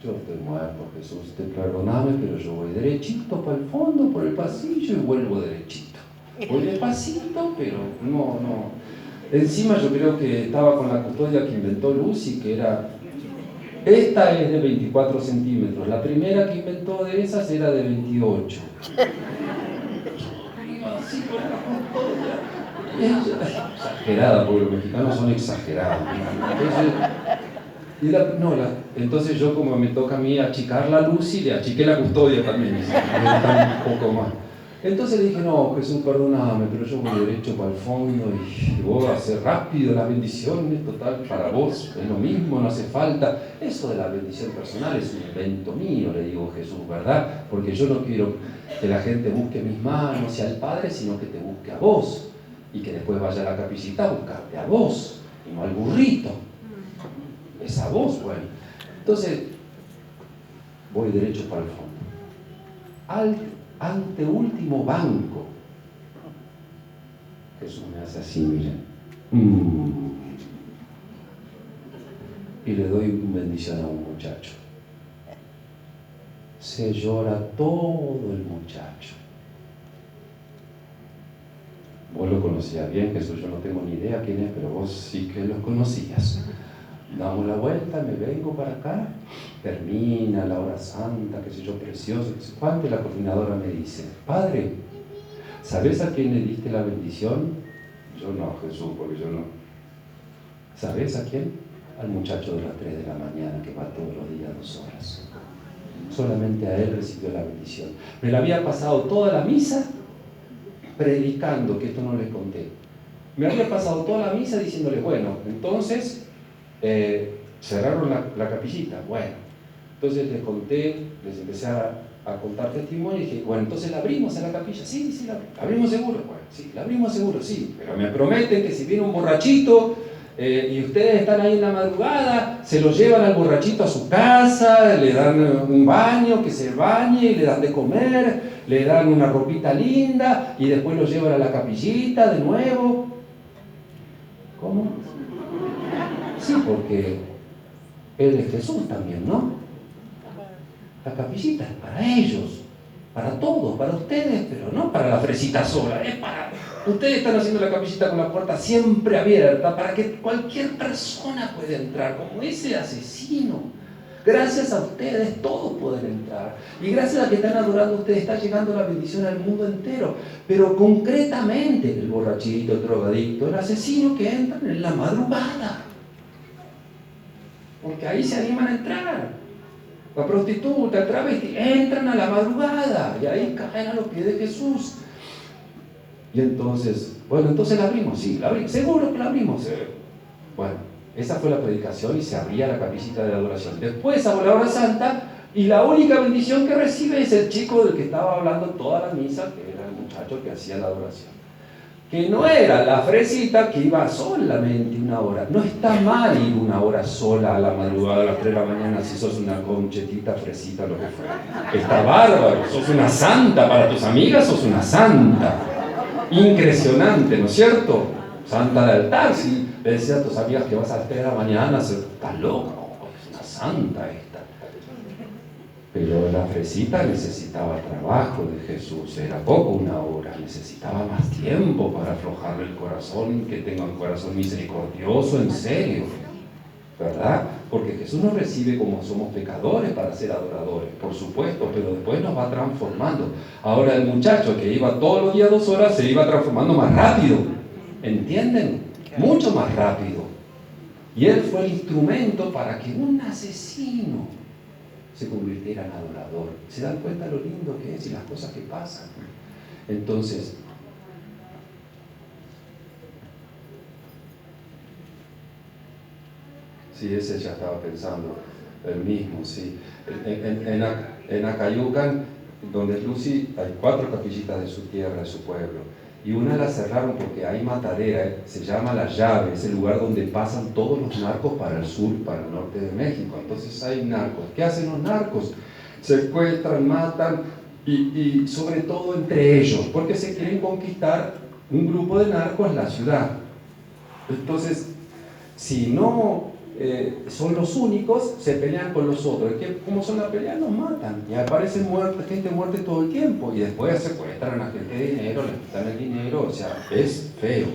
yo estoy muerto, Jesús, te perdoname, pero yo voy derechito para el fondo, por el pasillo y vuelvo derechito. Voy despacito, pero no. Encima yo creo que estaba con la custodia que inventó Lucy, que era... Esta es de 24 centímetros, la primera que inventó de esas era de 28. Así con la custodia. Exagerada, porque los mexicanos son exagerados. Entonces yo, como me toca a mí achicar la Lucy, le achiqué la custodia también, un poco más. Entonces le dije, no, Jesús, perdóname, pero yo voy derecho para el fondo y voy a hacer rápido las bendiciones, total, para vos es lo mismo, no hace falta. Eso de la bendición personal es un invento mío, le digo Jesús, ¿verdad? Porque yo no quiero que la gente busque mis manos y al Padre, sino que te busque a vos y que después vaya a la capillita a buscarte a vos y no al burrito. Es a vos, bueno. Entonces, voy derecho para el fondo. Anteúltimo banco. Jesús me hace así, miren. Y le doy una bendición a un muchacho. Se llora todo el muchacho. Vos lo conocías bien, Jesús, yo no tengo ni idea quién es, pero vos sí que lo conocías. Damos la vuelta, me vengo para acá, termina la hora santa, qué sé yo, precioso, qué sé cuánto, y la coordinadora me dice, Padre, ¿sabes a quién le diste la bendición? Yo no, Jesús, porque yo no. ¿Sabes a quién? Al muchacho de las 3 de la mañana que va todos los días 2 horas. Solamente a él recibió la bendición. Me la había pasado toda la misa predicando, que esto no les conté. Me había pasado toda la misa diciéndole, bueno, entonces cerraron la capillita. Bueno, entonces les conté, les empecé a contar testimonio y dije, bueno, entonces la abrimos a la capilla. Sí, la abrimos seguro. Bueno, sí, la abrimos seguro, sí, pero me prometen que si viene un borrachito y ustedes están ahí en la madrugada, se lo llevan al borrachito a su casa, le dan un baño, que se bañe, le dan de comer, le dan una ropita linda y después lo llevan a la capillita de nuevo. ¿Cómo? Sí, porque Él es Jesús también, ¿no? La capillita es para ellos, para todos, para ustedes, pero no para la fresita sola, es para... Ustedes están haciendo la capillita con la puerta siempre abierta para que cualquier persona pueda entrar, como ese asesino. Gracias a ustedes todos pueden entrar. Y gracias a que están adorando a ustedes está llegando la bendición al mundo entero. Pero concretamente el borrachito, el drogadicto, el asesino que entran en la madrugada. Porque ahí se animan a entrar. La prostituta, el travesti, entran a la madrugada y ahí caen a los pies de Jesús. Y entonces, bueno, entonces la abrimos, sí, la abrimos, seguro que la abrimos. Bueno, esa fue la predicación y se abría la capillita de la adoración. Después hago la hora santa y la única bendición que recibe es el chico del que estaba hablando toda la misa, que era el muchacho que hacía la adoración. Que no era la fresita que iba solamente una hora. No está mal ir una hora sola a la madrugada a las 3 de la mañana si sos una conchetita, fresita, lo que fuera. Está bárbaro, sos una santa, para tus amigas sos una santa. Impresionante, ¿no es cierto? Santa de altar, si le decías a tus amigas que vas a las 3 de la mañana, estás loco, es una santa esta. Pero la fresita necesitaba trabajo de Jesús, era poco una hora, necesitaba más tiempo para aflojarle el corazón, que tenga un corazón misericordioso, en serio, ¿verdad? Porque Jesús nos recibe como somos pecadores para ser adoradores, por supuesto, pero después nos va transformando. Ahora el muchacho que iba todos los días 2 horas se iba transformando más rápido, ¿entienden? Mucho más rápido. Y él fue el instrumento para que un asesino se convirtiera en adorador. ¿Se dan cuenta lo lindo que es y las cosas que pasan? Entonces, sí, ese ya estaba pensando, el mismo, sí. En Acayucan, donde es Lucy, hay 4 capillitas de su tierra, de su pueblo. Y una la cerraron porque hay matadera, se llama La Llave, es el lugar donde pasan todos los narcos para el sur, para el norte de México. Entonces hay narcos. ¿Qué hacen los narcos? Secuestran, matan y sobre todo entre ellos, porque se quieren conquistar un grupo de narcos en la ciudad. Entonces, si no son los únicos, se pelean con los otros. ¿Cómo son las peleas? Los matan. Y aparece gente muerta todo el tiempo. Y después secuestran a gente de dinero, les quitan el dinero. O sea, es feo.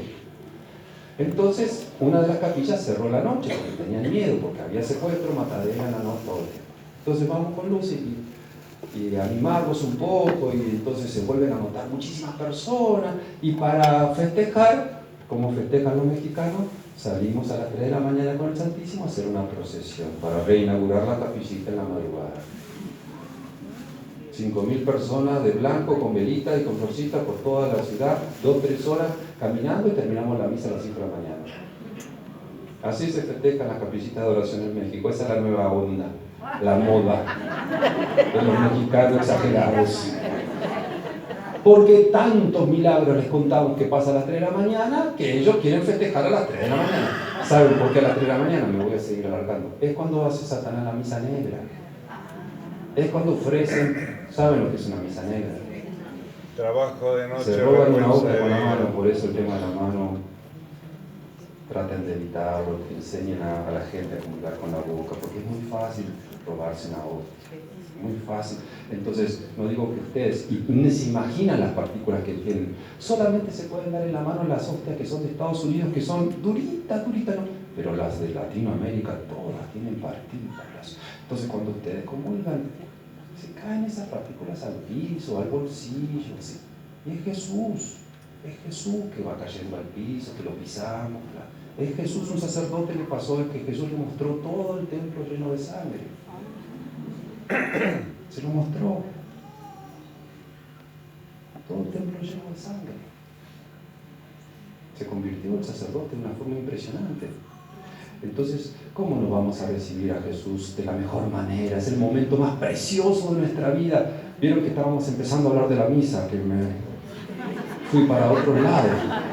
Entonces, una de las capillas cerró la noche porque tenían miedo, porque había secuestro, matadera en la noche todo el tiempo. Entonces vamos con Lucy y animarlos un poco. Y entonces se vuelven a notar muchísimas personas. Y para festejar, como festejan los mexicanos, salimos a las 3 de la mañana con el Santísimo a hacer una procesión para reinaugurar la capillita en la madrugada. 5.000 personas de blanco, con velitas y con florcitas por toda la ciudad, 2-3 horas caminando y terminamos la misa a las 5 de la mañana. Así se festejan las capillitas de oración en México. Esa es la nueva onda, la moda de los mexicanos exagerados. Porque tantos milagros les contamos que pasa a las 3 de la mañana que ellos quieren festejar a las 3 de la mañana. ¿Saben por qué a las 3 de la mañana? Me voy a seguir alargando. Es cuando hace Satanás la misa negra. Es cuando ofrecen, ¿saben lo que es una misa negra? Trabajo de noche. Se roban una obra con la mano, por eso el tema de la mano. Traten de evitarlo, que enseñen a la gente a comunicar con la boca, porque es muy fácil robarse una obra. Muy fácil. Entonces, no digo que ustedes ni se imaginan las partículas que tienen. Solamente se pueden dar en la mano las hostias que son de Estados Unidos, que son duritas, ¿no? Pero las de Latinoamérica todas tienen partículas. Entonces, cuando ustedes comulgan, se caen esas partículas al piso, al bolsillo, ¿sí? Y es Jesús que va cayendo al piso, que lo pisamos. Es Jesús, un sacerdote le pasó que Jesús le mostró todo el templo lleno de sangre. Se lo mostró. Todo el templo lleno de sangre. Se convirtió el sacerdote de una forma impresionante. Entonces, ¿cómo no vamos a recibir a Jesús de la mejor manera? Es el momento más precioso de nuestra vida. Vieron que estábamos empezando a hablar de la misa, que me fui para otro lado.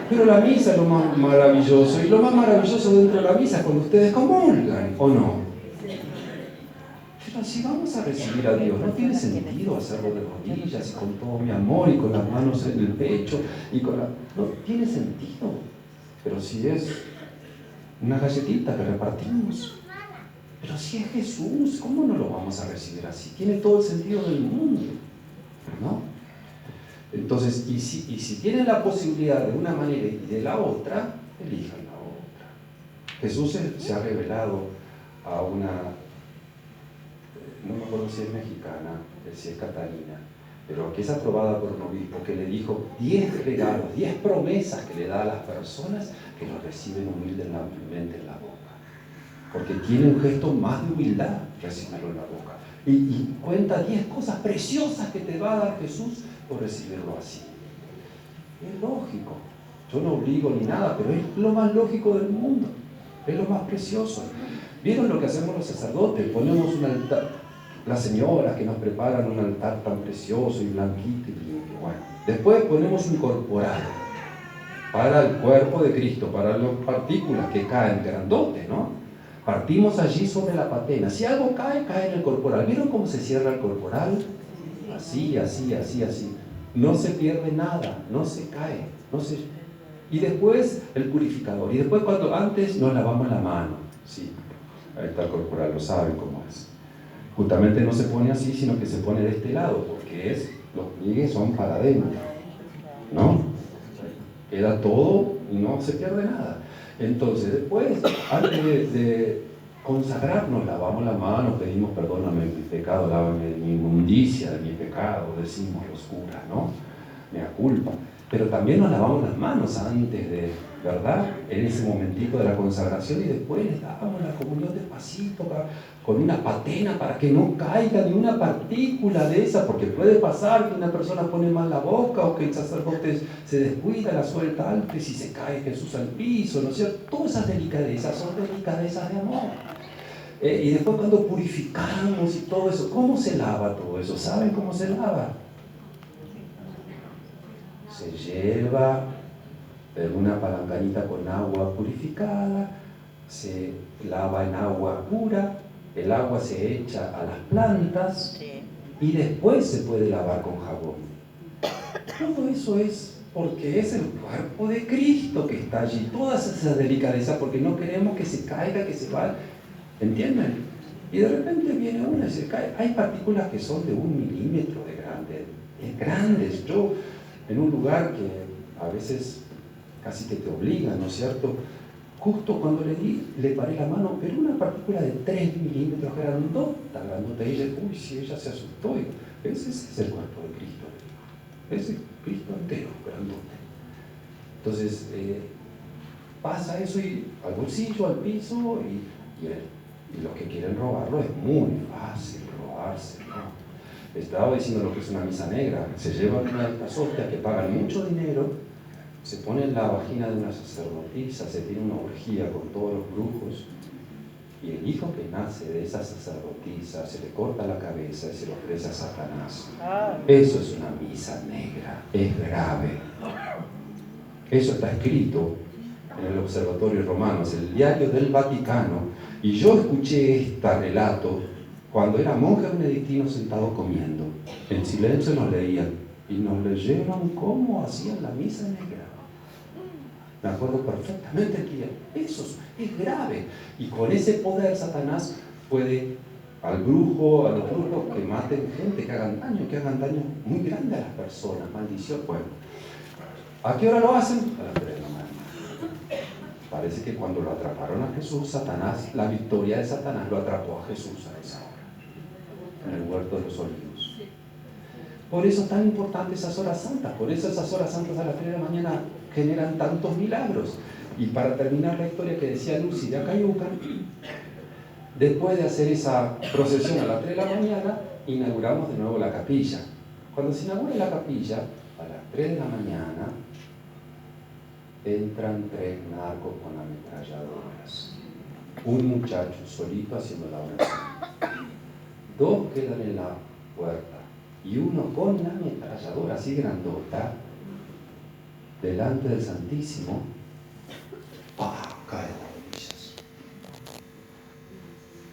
Pero la misa es lo más maravilloso. Y lo más maravilloso dentro de la misa es cuando ustedes comulgan, ¿o no? Pero si vamos a recibir a Dios, no tiene sentido hacerlo de rodillas y con todo mi amor y con las manos en el pecho y con la... No tiene sentido. Pero si es una galletita que repartimos, pero si es Jesús, ¿cómo no lo vamos a recibir así? Tiene todo el sentido del mundo, ¿no? Entonces, y si tienen la posibilidad de una manera y de la otra, elijan la otra. Jesús se ha revelado a una, no me acuerdo si es mexicana, si es Catalina, pero que es aprobada por un obispo, que le dijo 10 regalos, 10 promesas que le da a las personas que lo reciben humildemente en la boca. Porque tiene un gesto más de humildad recibirlo en la boca. Y cuenta 10 cosas preciosas que te va a dar Jesús por recibirlo así. Es lógico. Yo no obligo ni nada, pero es lo más lógico del mundo. Es lo más precioso. ¿Vieron lo que hacemos los sacerdotes? Ponemos un altar. Las señoras que nos preparan un altar tan precioso y blanquito y limpio. Bueno, después ponemos un corporal para el cuerpo de Cristo, para las partículas que caen grandote, ¿no? Partimos allí sobre la patena. Si algo cae, cae en el corporal. ¿Vieron cómo se cierra el corporal? Así, así, así, así. No se pierde nada, no se cae. Y después el purificador. Y después antes nos lavamos la mano. Sí, ahí está el corporal, lo saben cómo es. Justamente no se pone así, sino que se pone de este lado, porque los pliegues son para adentro, ¿no? Queda todo y no se pierde nada. Entonces, después, antes de consagrarnos, lavamos la mano, pedimos perdóname mi pecado, lávame de mi inmundicia, de mi pecado, decimos los curas, ¿no? Mea culpa. Pero también nos lavamos las manos antes de, ¿verdad? En ese momentito de la consagración, y después les damos la comunión despacito, con una patena para que no caiga ni una partícula de esa, porque puede pasar que una persona pone mal la boca o que el sacerdote se descuida, la suelta antes y se cae Jesús al piso, ¿no es cierto? Todas esas delicadezas son delicadezas de amor. Y después cuando purificamos y todo eso, ¿cómo se lava todo eso? ¿Saben cómo se lava? Se lleva una palanganita con agua purificada, se lava en agua pura, el agua se echa a las plantas y después se puede lavar con jabón. Todo eso es porque es el cuerpo de Cristo que está allí, todas esas delicadezas, porque no queremos que se caiga, que se vaya, ¿entienden? Y de repente viene una y se cae. Hay partículas que son de 1 milímetro de grandes. Yo, en un lugar que a veces casi que te obliga, ¿no es cierto? Justo cuando le paré la mano, pero una partícula de 3 milímetros grandota, y ella, uy, si ella se asustó, ese es el cuerpo de Cristo, ese es Cristo entero, grandote. Entonces, pasa eso y al bolsillo, al piso, y los que quieren robarlo es muy fácil robarse, ¿no? Estaba diciendo lo que es una misa negra. Se llevan una de estas hostias que pagan mucho dinero, se pone en la vagina de una sacerdotisa, se tiene una orgía con todos los brujos, y el hijo que nace de esa sacerdotisa se le corta la cabeza y se lo ofrece a Satanás. Eso es una misa negra, es grave. Eso está escrito en el Observatorio Romano, es el diario del Vaticano, y yo escuché este relato cuando era monje benedictino sentado comiendo. En silencio nos leían y nos leyeron cómo hacían la misa negra. Me acuerdo perfectamente el día. Eso es grave. Y con ese poder Satanás puede a los brujos que maten gente, que hagan daño muy grande a las personas, maldición. Bueno, ¿a qué hora lo hacen? A las 3 de la mañana. Parece que cuando lo atraparon a Jesús, Satanás, la victoria de Satanás lo atrapó a Jesús a esa hora, en el huerto de los olivos. Por eso es tan importante esas horas santas, por eso esas horas santas a las 3 de la mañana generan tantos milagros. Y para terminar la historia que decía Lucy de Acayucan, después de hacer esa procesión a las 3 de la mañana, inauguramos de nuevo la capilla. Cuando se inaugura la capilla, a las 3 de la mañana, entran 3 narcos con ametralladoras. Un muchacho solito haciendo la oración. 2 quedan en la puerta y uno con la ametralladora así grandota delante del Santísimo. ¡Pah! Cae de rodillas.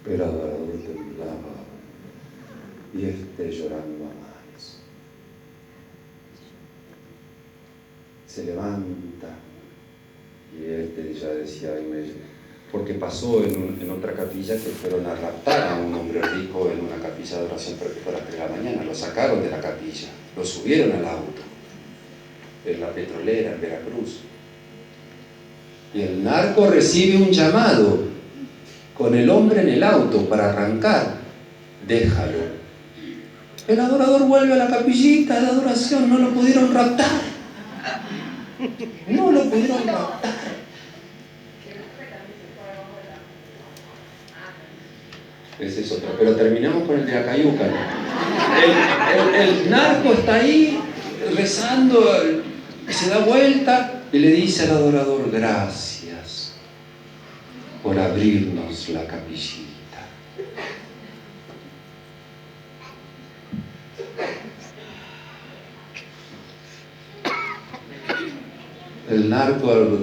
El adorador temblaba y llorando a mares. Se levanta y ya decía, porque pasó en otra capilla que fueron a raptar a un hombre rico en una capilla de oración para que fuera a las 3 de la mañana. Lo sacaron de la capilla, lo subieron al auto, en la petrolera, en Veracruz. Y el narco recibe un llamado con el hombre en el auto para arrancar. Déjalo. El adorador vuelve a la capillita de adoración, no lo pudieron raptar. No lo pudieron raptar. Ese es otro, pero terminamos con el de Acayucan. El narco está ahí rezando, se da vuelta y le dice al adorador: gracias por abrirnos la capillita. El narco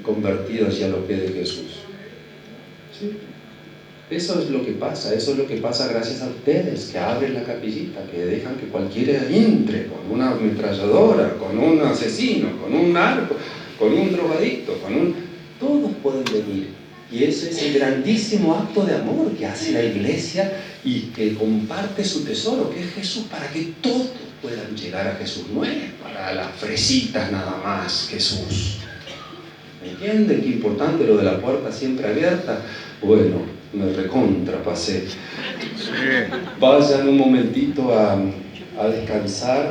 convertido hacia los pies de Jesús. ¿Sí? Eso es lo que pasa gracias a ustedes, que abren la capillita, que dejan que cualquiera entre con una ametralladora, con un asesino, con un narco, con un drogadicto, todos pueden venir. Y ese es el grandísimo acto de amor que hace la Iglesia y que comparte su tesoro, que es Jesús, para que todos puedan llegar a Jesús. No es para las fresitas nada más, Jesús. ¿Me entienden qué importante lo de la puerta siempre abierta? Bueno, me recontrapasé. Vayan un momentito a descansar.